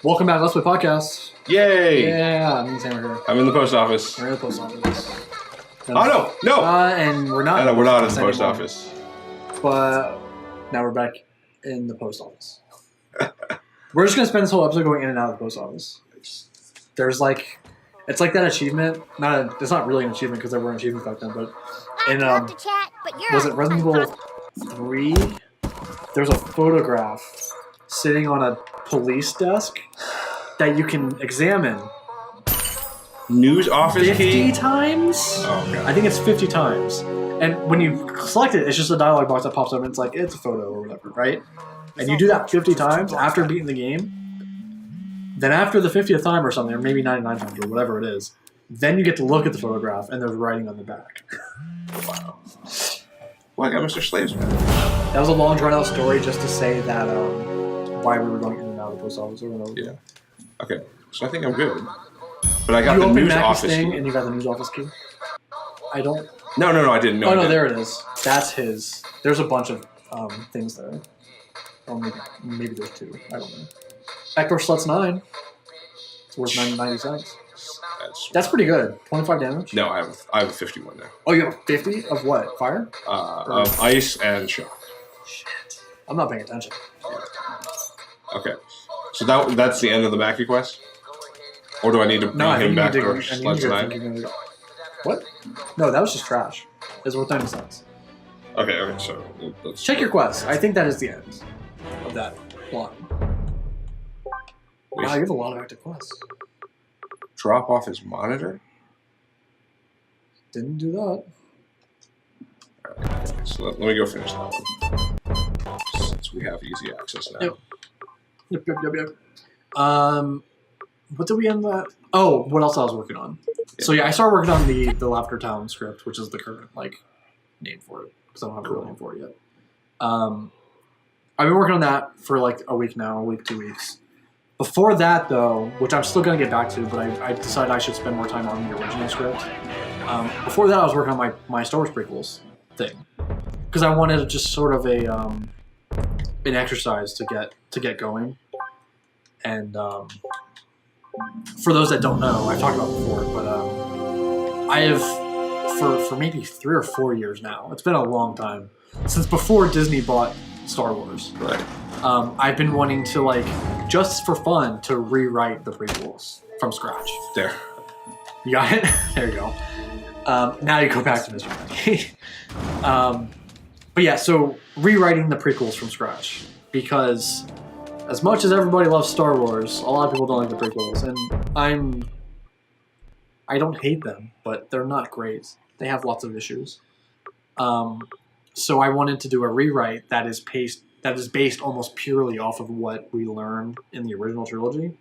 Welcome back to Let's Play Podcast. Yay! Yeah, me and Sam are here. I'm in the post office. We're in the post office. Oh, no! And we're not. No, we're not in the post office. But now we're back in the post office. We're just going to spend this whole episode going in and out of the post office. There's like... It's like that achievement. It's not really an achievement because there weren't achievements back then, but... In, was it Resident Evil 3? There's a photograph sitting on a police desk that you can examine. News office 50 key? times? Oh, God. I think it's 50 times. And when you select it, it's just a dialogue box that pops up and it's like, it's a photo or whatever, right? And you do that 50 times after beating the game. Then after the 50th time or something, or maybe 99 times or whatever it is, then you get to look at the photograph and there's writing on the back. Wow. Well, I got Mr. Slave's man. That was a long drawn out story just to say that why we were going in and out of the post office over and over. Yeah. Okay, so I think I'm good. But I got You the opened news Mackey's office thing key. and you got the news office key? I don't... No, I didn't know. Oh, no, there it is. That's his. There's a bunch of things there. Or maybe there's two. I don't know. Backdoor Sluts 9. It's worth 90 cents. That's pretty good. 25 damage? No, I have 51 now. Oh, you have 50 of what? Fire? Of ice and shock. Shit. I'm not paying attention. Okay. So that's the end of the Mackie quest? Or do I need to bring him back or Sluts 9? What? No, that was just trash. It's worth 90 cents. Okay, so let's... Check your quest. I think that is the end of that plot. Wow, you have a lot of active quests. Drop off his monitor? Didn't do that. Alright, so let me go finish that one. Since we have easy access now. Yep. What did we end that? Oh, what else I was working on? Yeah. So yeah, I started working on the Lavender Town script, which is the current name for it because I don't have a real name for it yet. I've been working on that for a week now, 2 weeks. Before that, though, which I'm still gonna get back to, but I decided I should spend more time on the original script. Before that, I was working on my Star Wars prequels thing because I wanted just sort of an exercise to get going. And for those that don't know, I've talked about it before, but I have for maybe 3 or 4 years now. It's been a long time since before Disney bought Star Wars. Right. I've been wanting to just for fun to rewrite the prequels from scratch. There. You got it? There you go. Now you go back to Mr. Mackey. But yeah, so rewriting the prequels from scratch because as much as everybody loves Star Wars, a lot of people don't like the prequels, and I don't hate them, but they're not great. They have lots of issues. So I wanted to do a rewrite that is based almost purely off of what we learned in the original trilogy.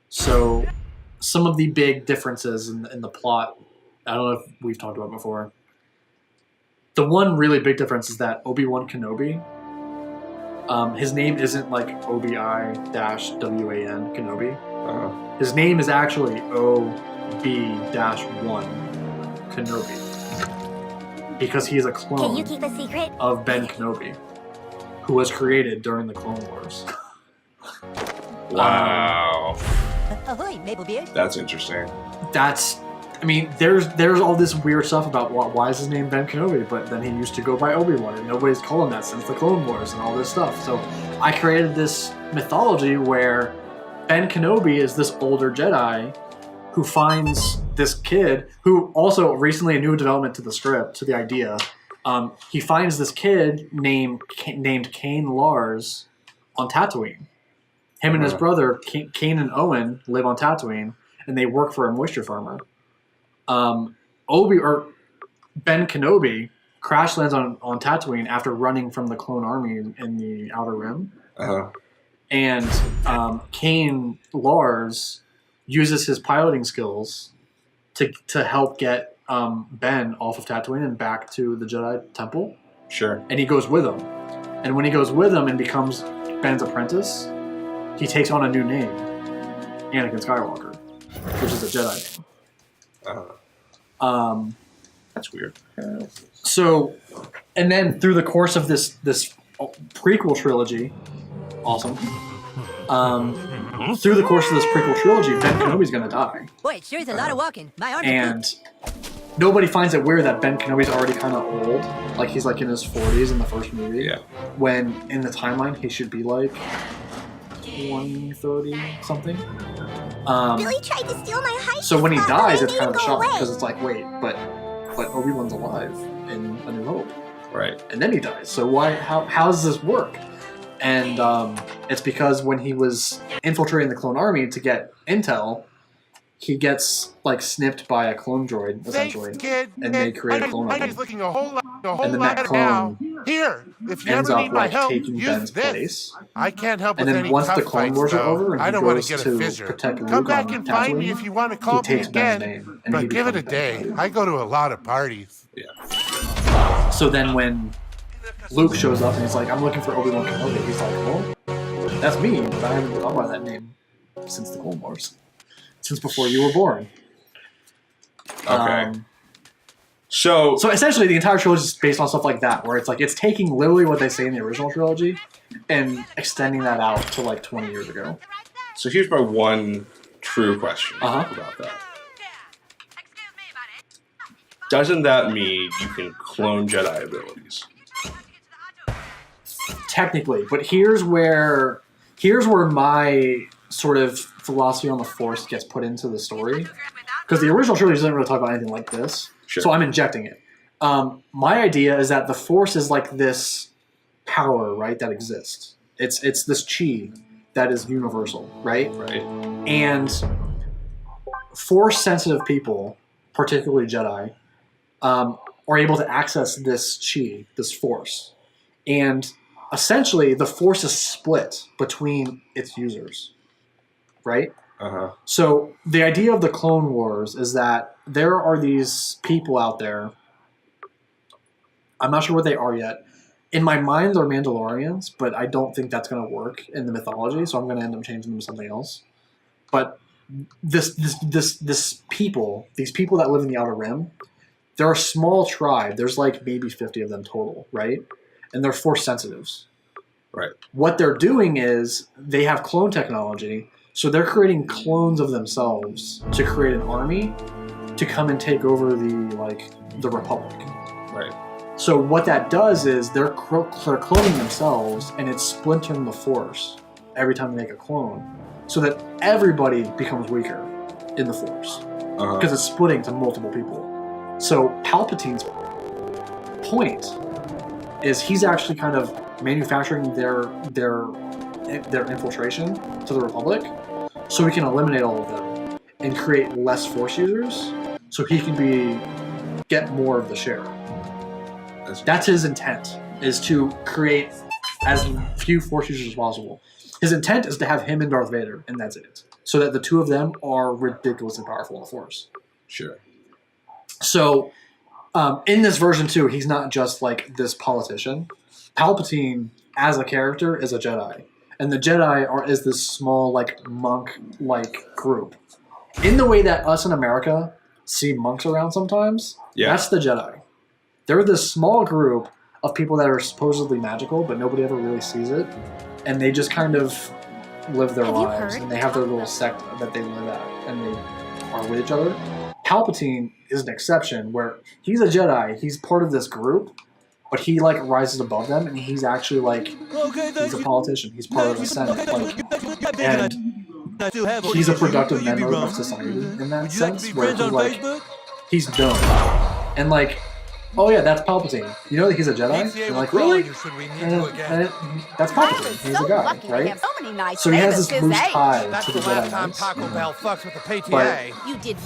So some of the big differences in the plot, I don't know if we've talked about before. The one really big difference is that Obi-Wan Kenobi, his name isn't Obi-I-WAN Kenobi. His name is actually OB-1 Kenobi. Because he is a clone Can you keep a secret? of Ben Kenobi, who was created during the Clone Wars. Wow. Ahoy, Maple Beard. That's interesting. There's all this weird stuff about why is his name Ben Kenobi, but then he used to go by Obi-Wan, and nobody's called him that since the Clone Wars and all this stuff. So I created this mythology where Ben Kenobi is this older Jedi who finds this kid, who also recently a new development to the script, to the idea. He finds this kid named Kane Lars on Tatooine. Him and his brother, Kane and Owen, live on Tatooine, and they work for a moisture farmer. Ben Kenobi crash lands on Tatooine after running from the clone army in the Outer Rim. And Kane Lars uses his piloting skills to help get Ben off of Tatooine and back to the Jedi Temple. Sure. And he goes with him. And when he goes with him and becomes Ben's apprentice, he takes on a new name, Anakin Skywalker. which is a Jedi name. That's weird. So, and then through the course of this prequel trilogy, awesome. Through the course of this prequel trilogy, Ben Kenobi's gonna die, Boy, it sure is a lot of walking. My arms are and nobody finds it weird that Ben Kenobi's already kind of old, like he's like in his 40s in the first movie. Yeah. When in the timeline he should be like 20-30 something. Billy tried to steal my high So when he spot, but I dies, it's made kind him of a go shock away. because it's like, wait, but Obi-Wan's alive in A New Hope, Right. and then he dies. So why? How does this work? And it's because when he was infiltrating the clone army to get intel, he gets like snipped by a clone droid essentially, and they create a clone army. Looking a whole And then that clone Here, if you ends ever up need my like help, taking use Ben's this. place. I can't help And with then any once tough the Clone fights, Wars are though. over and I he don't want goes to get to a fissure. protect Come Luke back on and find me Tatooine, if you want to he call me takes Ben's again. name and he But give it a becomes Ben day. Kenobi. I go to a lot of parties. Yeah. So then when Luke shows up and he's like, I'm looking for Obi-Wan Kenobi, he's like, well, that's me, but I haven't gone by that name since the Clone Wars. Since before you were born. Okay. So essentially, the entire trilogy is based on stuff like that, where it's like it's taking literally what they say in the original trilogy and extending that out to like 20 years ago. So here's my one true question Uh-huh. about that. Doesn't that mean you can clone Jedi abilities? Technically, but here's where my sort of philosophy on the Force gets put into the story, because the original trilogy doesn't really talk about anything like this. Sure. So I'm injecting it. My idea is that the Force is like this power, right, that exists. It's this chi that is universal, right? Right. And Force-sensitive people, particularly Jedi, are able to access this chi, this Force. And essentially, the Force is split between its users, right? Uh-huh. So the idea of the Clone Wars is that there are these people out there. I'm not sure what they are yet. In my mind, they're Mandalorians, but I don't think that's going to work in the mythology, so I'm going to end up changing them to something else. But these people that live in the Outer Rim, they're a small tribe. There's like maybe 50 of them total, right? And they're Force sensitives. Right. What they're doing is they have clone technology. So they're creating clones of themselves to create an army to come and take over the Republic. Right. So what that does is they're cloning themselves, and it's splintering the Force every time they make a clone, so that everybody becomes weaker in the Force because it's splitting to multiple people. So Palpatine's point is he's actually kind of manufacturing their infiltration to the Republic, so we can eliminate all of them and create less Force users, so he can get more of the share. That's his intent, is to create as few Force users as possible. His intent is to have him and Darth Vader, and that's it. So that the two of them are ridiculously powerful in the Force. Sure. So, in this version too, he's not just like this politician. Palpatine, as a character, is a Jedi. And the Jedi is this small, like, monk-like group. In the way that us in America see monks around sometimes, that's the Jedi. They're this small group of people that are supposedly magical, but nobody ever really sees it. And they just kind of live their lives. And they have their little sect that they live at. And they are with each other. Palpatine is an exception, where he's a Jedi. He's part of this group. But he, like, rises above them, and he's actually, like, he's a politician. He's part of the Senate. Like, and he's a productive member of society in that sense, where he's, like, he's known. And, like, oh, yeah, that's Palpatine. You know that he's a Jedi? And you're like, really? And that's Palpatine. He's a guy, right? So he has this loose tie to the Jedi Knights. But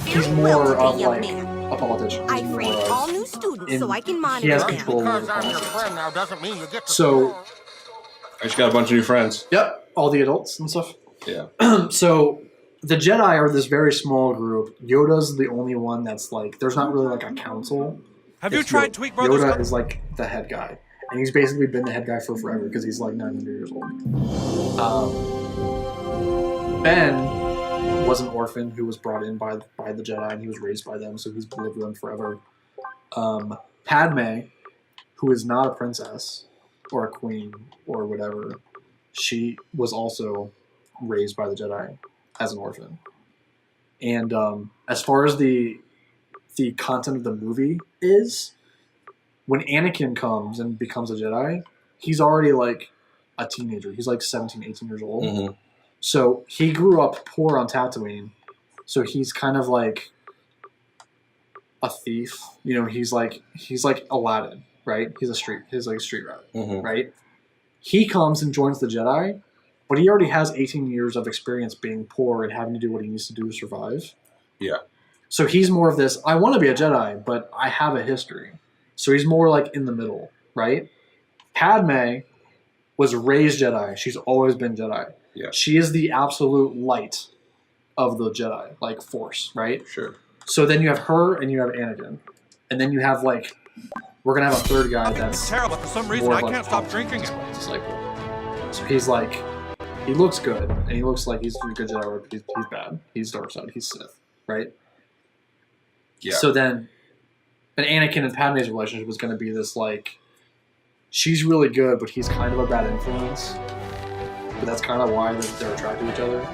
he's more of, like, a politician. I train all new students so I can monitor he has them. control over the I'm your politics. friend now doesn't mean you get to So, I just got a bunch of new friends. yep, all the adults and stuff. Yeah. So the Jedi are this very small group. Yoda's the only one that's like, there's not really like a council. Have you It's tried Yoda. Tweak Brothers? Yoda is like the head guy. And he's basically been the head guy for forever because he's like 900 years old. Ben was an orphan who was brought in by the Jedi, and he was raised by them, so he's lived with them forever. Padme, who is not a princess or a queen or whatever, she was also raised by the Jedi as an orphan. And as far as the content of the movie is, when Anakin comes and becomes a Jedi, he's already like a teenager. He's like 17, 18 years old. Mm-hmm. So he grew up poor on Tatooine. So he's kind of like a thief. You know, he's like Aladdin, right? He's like a street rat, mm-hmm. right? He comes and joins the Jedi, but he already has 18 years of experience being poor and having to do what he needs to do to survive. Yeah. So he's more of this, I want to be a Jedi, but I have a history. So he's more like in the middle, right? Padme was raised Jedi. She's always been Jedi. Yeah. She is the absolute light of the Jedi, like Force, right? Sure. So then you have her and you have Anakin. And then you have like, we're going to have a third guy that's terrible. For some reason, I can't stop drinking it. Disciple. So he's like, he looks good, and he looks like he's a good Jedi, but he's bad. He's dark side. He's Sith, right? Yeah. So then, an Anakin and Padme's relationship was going to be this like, she's really good, but he's kind of a bad influence. But that's kind of why they're attracted to each other.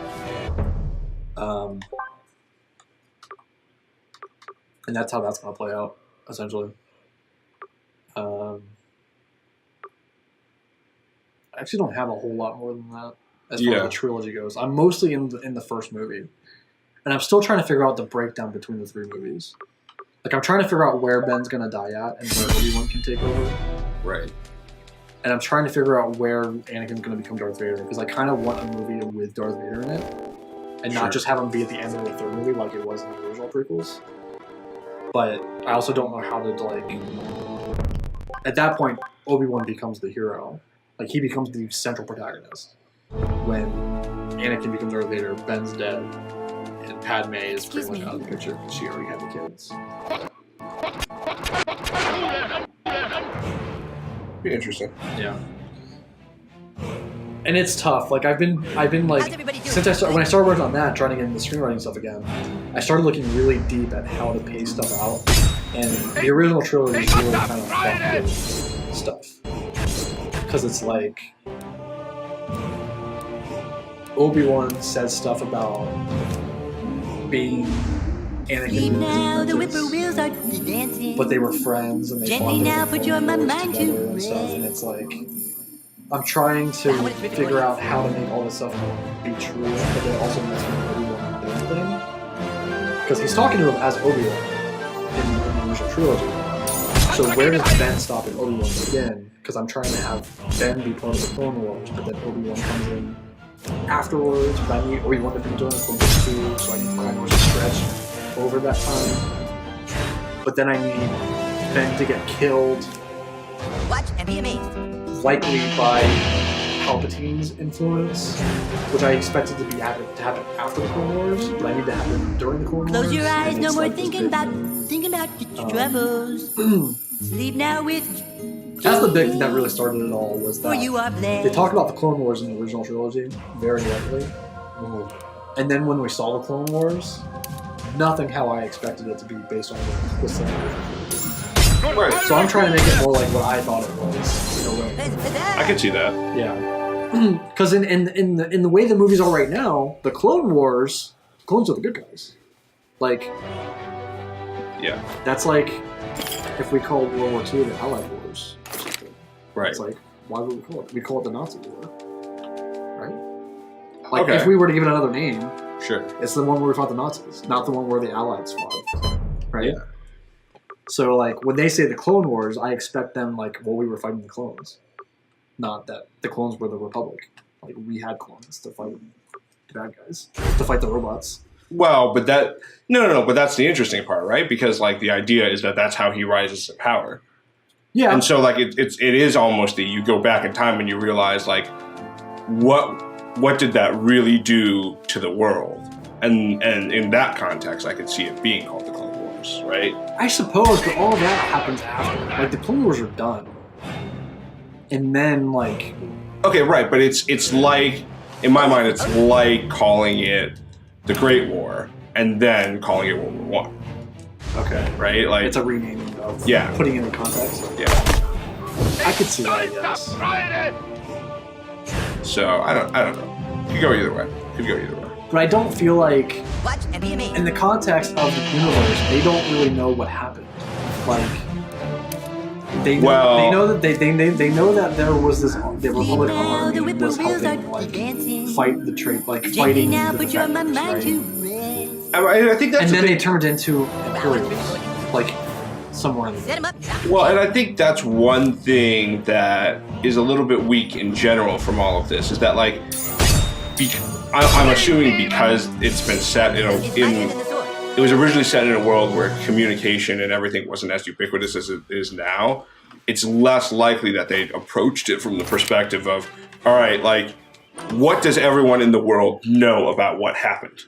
And that's how that's going to play out, essentially. I actually don't have a whole lot more than that as far as the trilogy goes. I'm mostly in the first movie. And I'm still trying to figure out the breakdown between the three movies. Like, I'm trying to figure out where Ben's going to die at and where Obi-Wan can take over. Right. And I'm trying to figure out where Anakin's going to become Darth Vader, because I kind of want a movie with Darth Vader in it. And not just have him be at the end of the third movie like it was in the original prequels. But I also don't know how to, like... At that point, Obi-Wan becomes the hero. Like, he becomes the central protagonist. When Anakin becomes Darth Vader, Ben's dead, and Padme is pretty much out of the picture because she already had the kids. Be interesting. Yeah. And it's tough. Like, I've been like, since when I started working on that, trying to get into screenwriting stuff again, I started looking really deep at how to pace stuff out. And the original trilogy is really kind of fucked with stuff. Because it's like, Obi-Wan says stuff about being Anakin now, the whippoorwills are dancing. but they were friends and they Gently now, put your mind to and stuff. And it's like, I'm trying to figure out how to make all this stuff be true, but then also mess with Obi-Wan doing thing. Because he's talking to him as Obi-Wan in the original trilogy. So where does Ben stop and Obi-Wan begin? Because I'm trying to have Ben be part of the Clone Wars, but then Obi-Wan comes in afterwards. But I need Obi-Wan to be doing the Clone Wars too, so I need Clone Wars to stretch over that time. But then I need Ben to get killed. Watch and be amazed. Likely by Palpatine's influence, which I expected to happen after the Clone Wars, but I need to happen during the Clone Wars. Close your eyes, no more like thinking about your troubles. Sleep now with. That's the big thing that really started it all, was that you are they talk about the Clone Wars in the original trilogy very lightly. And then when we saw the Clone Wars, nothing how I expected it to be based on the same original trilogy. Right. So I'm trying to make it more like what I thought it was, in a way. I can see that. Yeah. Because in the way the movies are right now, the Clone Wars, clones are the good guys. Like, yeah, that's like if we called World War II the Allied Wars or something. Right. It's like, why would we call it? We call it the Nazi War, right? Like, okay. if we were to give it another name, sure, it's the one where we fought the Nazis, not the one where the Allies fought, right? Yeah. So, like, when they say the Clone Wars, I expect them, like, well, we were fighting the clones. Not that the clones were the Republic. Like, we had clones to fight the bad guys, to fight the robots. Well, but that... No, but that's the interesting part, right? Because, like, the idea is that that's how he rises to power. Yeah. And so, like, it is almost that you go back in time and you realize, like, what did that really do to the world? And in that context, I could see it being called the Clone Wars, right? I suppose, but all that happens after. Like, the Clone Wars are done. And then, like... Okay, right, but it's like... In my mind, it's like calling it the Great War, and then calling it World War One. Okay. Right? Like It's a renaming of putting it in context. Yeah. I could see that, yes. So I don't know. Could go either way. But I don't feel like Watch and be amazed. in the context of the universe, they don't really know what happened. Like they know that they know that there was this the Republic Army was helping fight the fighting the defenders, right? I think that's And then the they thing. turned into Imperials, like somewhere in the Set him up. Well, and I think that's one thing that is a little bit weak in general from all of this is that like I'm assuming because it's been set it was originally set in a world where communication and everything wasn't as ubiquitous as it is now. It's less likely that they approached it from the perspective of, all right, like, what does everyone in the world know about what happened?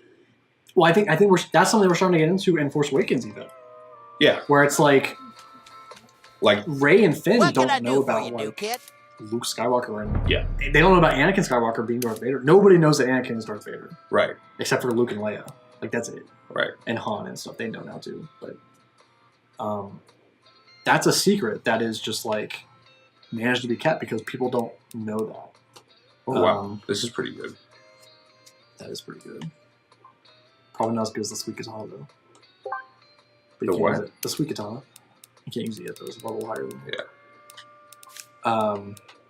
Well, I think that's something we're starting to get into in Force Awakens, even. Yeah, Where it's like Rey and Finn What can I don't know do for about you, new like kid? Luke Skywalker and yeah, they don't know about Anakin Skywalker being Darth Vader. Nobody knows that Anakin is Darth Vader right, except for Luke and Leia. Like that's it. right. And Han and stuff. They know now too. But that's a secret that is just like managed to be kept because people don't know that. Oh, wow, this is pretty good. That is pretty good. Probably not as good as the Sweet Katana though. But you The can't what? use it. The Sweet Katana. You can't use it yet though. It's a level higher than Yeah.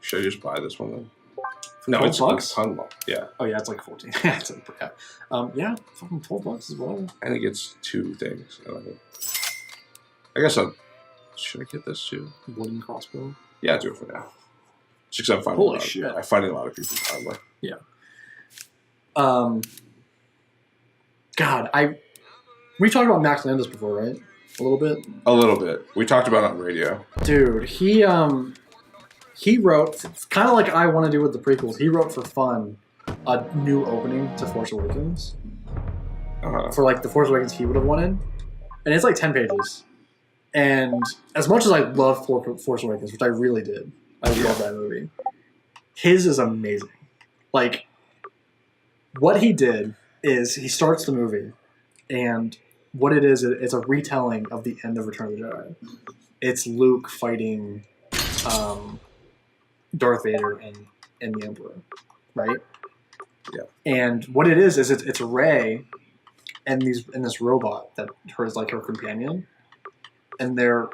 Should I just buy this one then? No, $12? it's like $100. Yeah, Oh yeah, it's like 14. It's like, yeah, fucking $12 is whatever. I think it's two things. I guess should I get this too? Wooden crossbow. Yeah, I'll do it for now. Just because Holy shit. I'm finding a lot of people's armor. Yeah. God, we talked about Max Landis before, right? A little bit. A little bit. We talked about it on radio. Dude, he wrote, kind of like I want to do with the prequels. He wrote for fun a new opening to Force Awakens for like the Force Awakens he would have wanted, and it's like 10 pages. And as much as I love Force Awakens, which I really did, I love that movie. His is amazing. Like, what he did is he starts the movie, and what it is, it's a retelling of the end of Return of the Jedi. It's Luke fighting Darth Vader and the Emperor, right? Yeah. And what it is it's Rey and this robot that is like her companion, and they're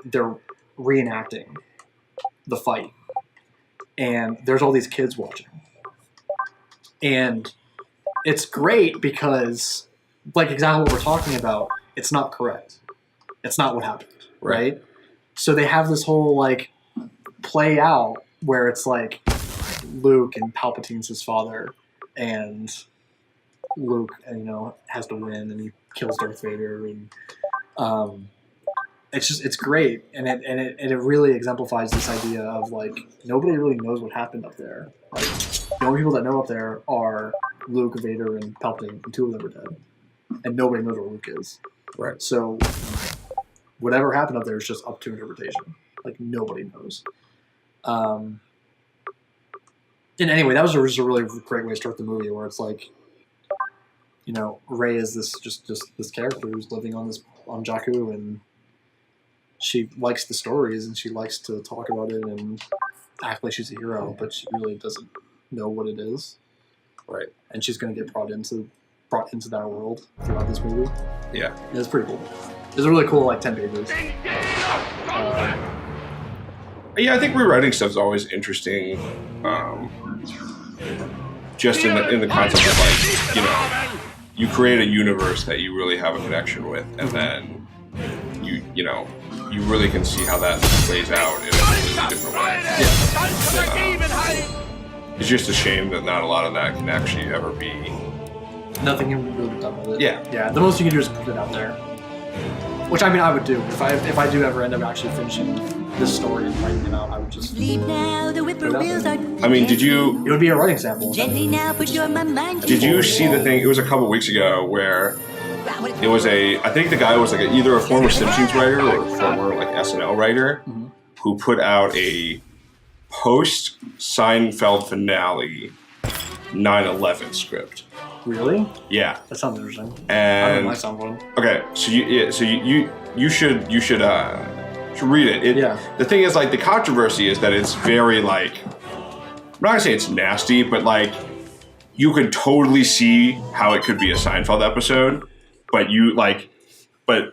reenacting the fight, and there's all these kids watching, and it's great because, like exactly what we're talking about, it's not correct. It's not what happened, right? So they have this whole like play out where it's like Luke and Palpatine's his father, and Luke, has to win, and he kills Darth Vader, and it's great, and it really exemplifies this idea of like nobody really knows what happened up there. Like the only people that know up there are Luke, Vader, and Palpatine, and two of them are dead, and nobody knows where Luke is. Right. So whatever happened up there is just up to interpretation. Like nobody knows. And anyway, that was just a really great way to start the movie, where it's like, Rey is this just this character who's living on Jakku, and she likes the stories and she likes to talk about it and act like she's a hero, but she really doesn't know what it is. Right. And she's going to get brought into that world throughout this movie. Yeah. And it's pretty cool. It's a really cool, like 10 pages. Yeah, I think rewriting stuff is always interesting. Just in the concept of like, you create a universe that you really have a connection with, and then you really can see how that plays out in a completely different way. Yeah. It's just a shame that not a lot of that can actually ever be. Nothing can really be done with it. Yeah. Yeah. The most you can do is put it out there. Which I would do if I do ever end up actually finishing this story and writing it out. I would just. Sleep now, the whippoorwills are. I mean, did you? It would be a writing sample. Gently now, put your mind. Did you see the thing? It was a couple weeks ago where it was I think the guy was like either a former Simpsons writer or a former like SNL writer who put out a post Seinfeld finale 9/11 script. Really? Yeah. That sounds interesting. I don't And know, might sound fun. okay, so you should read it. Yeah. The thing is, like, the controversy is that it's very, like, I'm not gonna say it's nasty, but like you could totally see how it could be a Seinfeld episode, but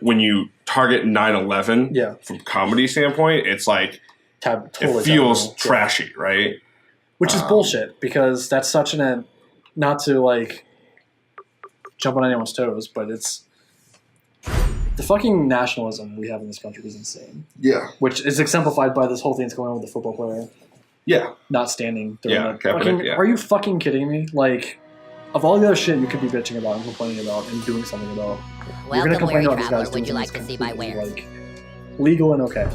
when you target 9/11 Yeah. from a comedy standpoint, it's like Totally it feels taboo. trashy, right? Which is bullshit, because that's such not to like jump on anyone's toes, but it's the fucking nationalism we have in this country is insane. Yeah. Which is exemplified by this whole thing that's going on with the football player Yeah. not standing. during Yeah, the Kaepernick, fucking, yeah. Are you fucking kidding me? Like, of all the other shit you could be bitching about and complaining about and doing something about, you're gonna Welcome, complain weary about these guys traveler. Would you doing like something to see my completely, wares? like, legal and okay.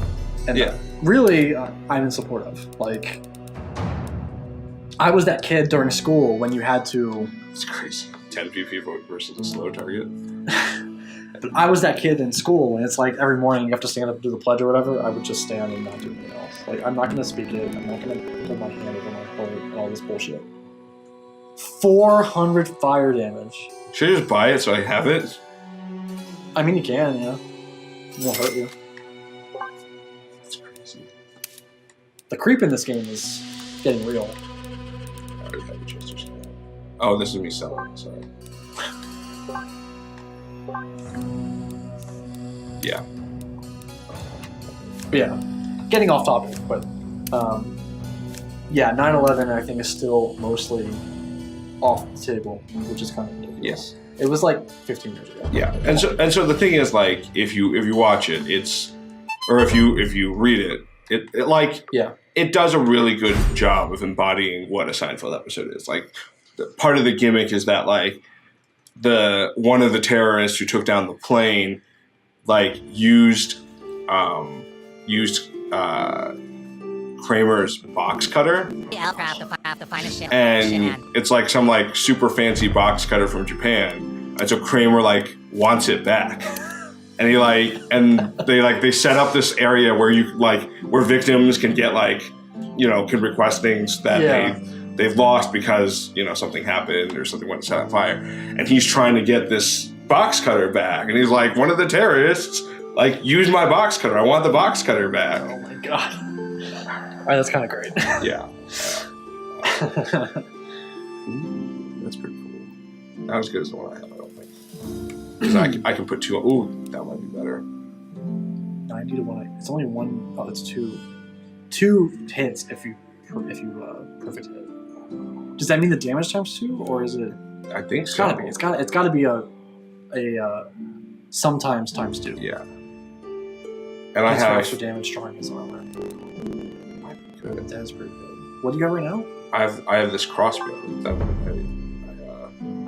And Yeah. really, I'm in support of. Like, I was that kid during school when you had to. It's crazy. 10 PP vote versus a slow target. But I was that kid in school when it's like every morning you have to stand up and do the pledge or whatever. I would just stand and not do anything else. Like, I'm not going to speak it. I'm not going to put my hand over my heart and all this bullshit. 400 fire damage. Should I just buy it so I have it? I mean, you can, yeah. It won't hurt you. It's crazy. The creep in this game is getting real. I already have a chance to sell it. Oh, this is me selling. Sorry. Yeah. But yeah, getting off topic, but yeah, 9/11 I think is still mostly off the table, which is kind of ridiculous. Yes. It was like 15 years ago. Yeah. And so the thing is, like, if you watch it, or if you read it, it like Yeah. it does a really good job of embodying what a Seinfeld episode is. Like, part of the gimmick is that, like, one of the terrorists who took down the plane, like, used Kramer's box cutter, and it's like some like super fancy box cutter from Japan, and so Kramer like wants it back, and they set up this area where where victims can get can request things that they've lost because something happened or something went set on fire, and he's trying to get this box cutter back, and he's like, one of the terrorists use my box cutter. I want the box cutter back. Oh my god. All right, that's kind of great. Yeah. That's pretty cool. Not as good as the one I have, I don't think. Because I can put two. Ooh, that might be better. 90 to 1. It's only one. Oh, it's two. 2 hits if you perfect hit. Does that mean the damage times 2, or is it? I think It's so. gotta be. It's got to be a sometimes times 2. Yeah. And I That's for have. extra damage, strong his armor. Good. That's pretty good. What do you got right now? I have this crossbow.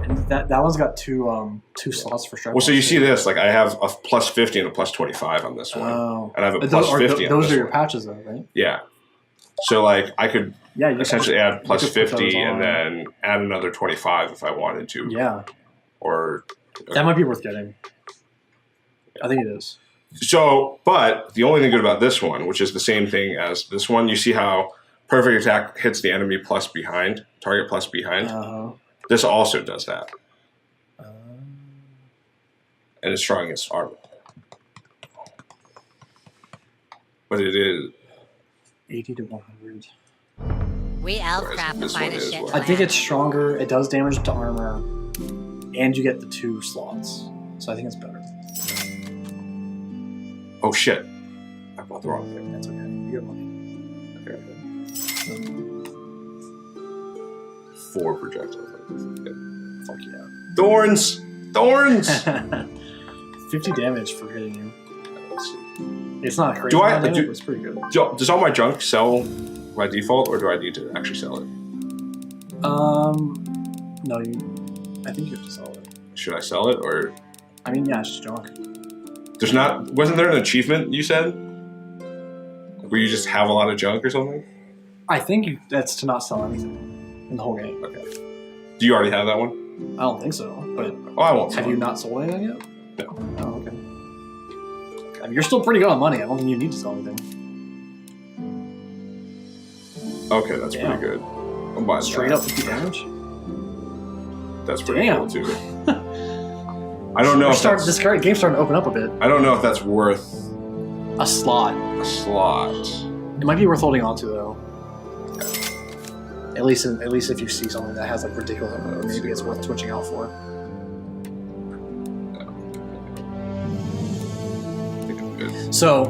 And that one's got two slots for strength. Well, so you see this, I have a plus 50 and a plus 25 on this one. Oh. And I have a But plus 50 on those this are your one. patches, though, right? Yeah. So, I could Yeah. You essentially add plus you could put 50 those on. and then add another 25 if I wanted to. Yeah. Or... That might be worth getting. I think it is. So, but the only thing good about this one, which is the same thing as this one, you see how perfect attack hits the enemy plus behind, target plus behind? Uh-huh. This also does that. Uh, And it's strong against armor. But it is... 80 to 100. We elves Whereas craft the this one finest is shit. what- I think it's stronger. It does damage to armor, and you get the 2 slots. So I think it's better. Oh, shit. I bought the wrong thing. That's okay. You get money. Okay. 4 projectiles. Yeah. Fuck yeah. Thorns! Thorns! 50 damage for hitting you. Let's see. It's not crazy. Do I- amount of damage, do- but it's pretty good. Does all my junk sell by default, or do I need to actually sell it? No, I think you have to sell it. Should I sell it, or... I mean, yeah, it's just junk. There's not... Wasn't there an achievement, you said? Where you just have a lot of junk or something? I think that's to not sell anything in the whole game. Okay. Do you already have that one? I don't think so, but Oh, I won't sell have you it. not sold anything yet? No. Oh, okay. I mean, you're still pretty good on money. I don't think you need to sell anything. Okay, that's Yeah. pretty good. I'm buying Straight that. up 50 damage? That's pretty Damn. cool too. I don't know if that's, this game's starting to open up a bit. I don't know if that's worth A slot. a slot. It might be worth holding on to though. At least if you see something that has like ridiculous, maybe it's worth switching out for. I think I'm good. So,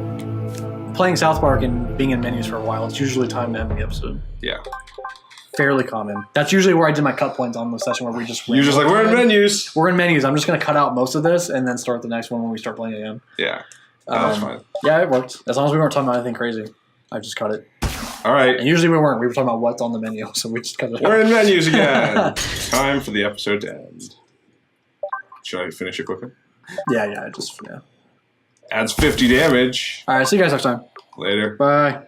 playing South Park and being in menus for a while, it's usually time to end the episode. Yeah. Fairly common. That's usually where I did my cut points on the session where we just. You're just like, we're in menus. We're in menus. I'm just gonna cut out most of this and then start the next one when we start playing again. Yeah. That's fine. Yeah, it worked. As long as we weren't talking about anything crazy, I just cut it. All right. And usually we weren't. We were talking about what's on the menu, so we just cut it out. We're in menus again. Time for the episode to end. Should I finish it quicker? Yeah. Adds 50 damage. All right. See you guys next time. Later. Bye.